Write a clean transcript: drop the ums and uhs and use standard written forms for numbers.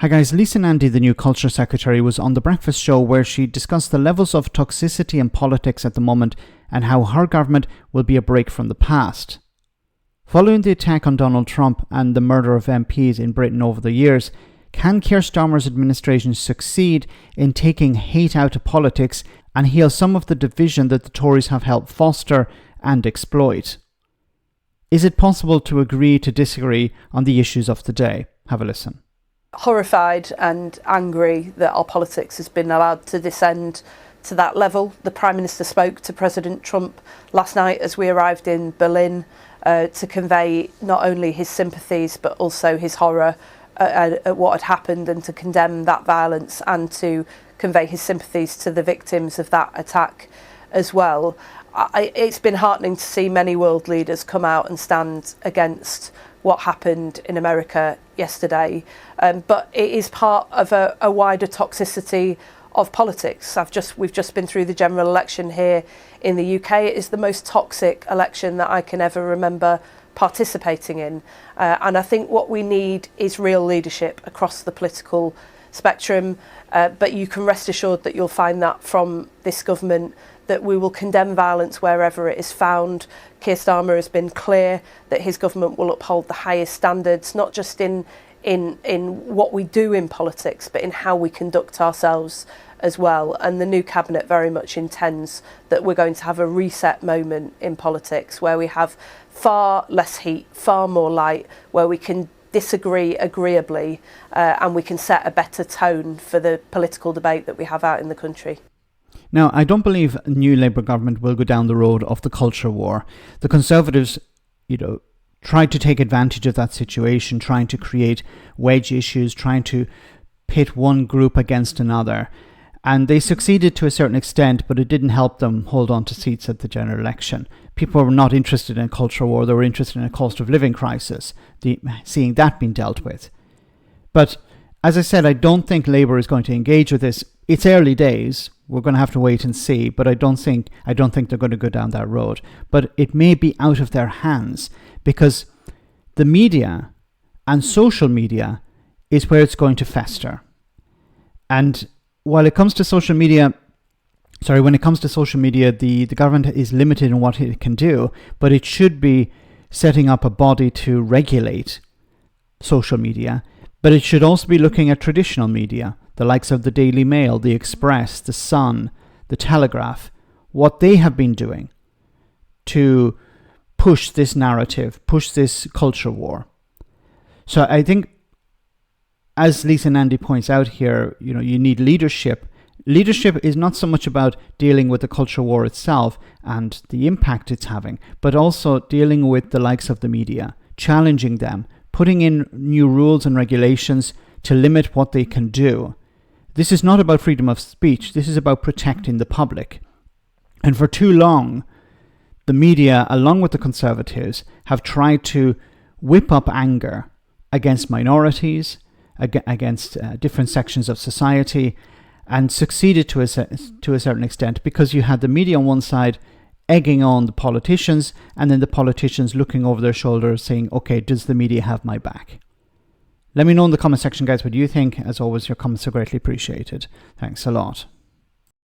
Hi guys, Lisa Nandy, the new Culture Secretary, was on The Breakfast Show where she discussed the levels of toxicity in politics at the moment and how her government will be a break from the past. Following the attack on Donald Trump and the murder of MPs in Britain over the years, can Keir Starmer's administration succeed in taking hate out of politics and heal some of the division that the Tories have helped foster and exploit? Is it possible to agree to disagree on the issues of the day? Have a listen. Horrified and angry that our politics has been allowed to descend to that level. The Prime Minister spoke to President Trump last night as we arrived in Berlin to convey not only his sympathies but also his horror at what had happened and to condemn that violence and to convey his sympathies to the victims of that attack as well. It's been heartening to see many world leaders come out and stand against what happened in America yesterday, but it is part of a wider toxicity of politics. We've just been through the general election here in the UK. It is the most toxic election that I can ever remember participating in, and I think what we need is real leadership across the political spectrum, but you can rest assured that you'll find that from this government, that we will condemn violence wherever it is found. Keir Starmer has been clear that his government will uphold the highest standards, not just in what we do in politics, but in how we conduct ourselves as well. And the new cabinet very much intends that we're going to have a reset moment in politics where we have far less heat, far more light, where we can disagree agreeably, and we can set a better tone for the political debate that we have out in the country. Now, I don't believe a new Labour government will go down the road of the culture war. The Conservatives, tried to take advantage of that situation, trying to create wedge issues, trying to pit one group against another. And they succeeded to a certain extent, but it didn't help them hold on to seats at the general election. People were not interested in a culture war, they were interested in a cost of living crisis, seeing that being dealt with. But as I said, I don't think Labour is going to engage with this. It's early days. We're going to have to wait and see, but I don't think they're going to go down that road. But it may be out of their hands because the media and social media is where it's going to fester. And when it comes to social media, the government is limited in what it can do, but it should be setting up a body to regulate social media. But it should also be looking at traditional media, the likes of the Daily Mail, the Express, the Sun, the Telegraph, what they have been doing to push this narrative, push this culture war. So I think, as Lisa Nandy points out here, you need leadership. Leadership is not so much about dealing with the culture war itself and the impact it's having, but also dealing with the likes of the media, challenging them, putting in new rules and regulations to limit what they can do. This is not about freedom of speech. This is about protecting the public. And for too long, the media, along with the Conservatives, have tried to whip up anger against minorities, against different sections of society, and succeeded to a certain extent because you had the media on one side egging on the politicians, and then the politicians looking over their shoulders saying, okay, does the media have my back? Let me know in the comment section, guys, what you think. As always, your comments are greatly appreciated. Thanks a lot.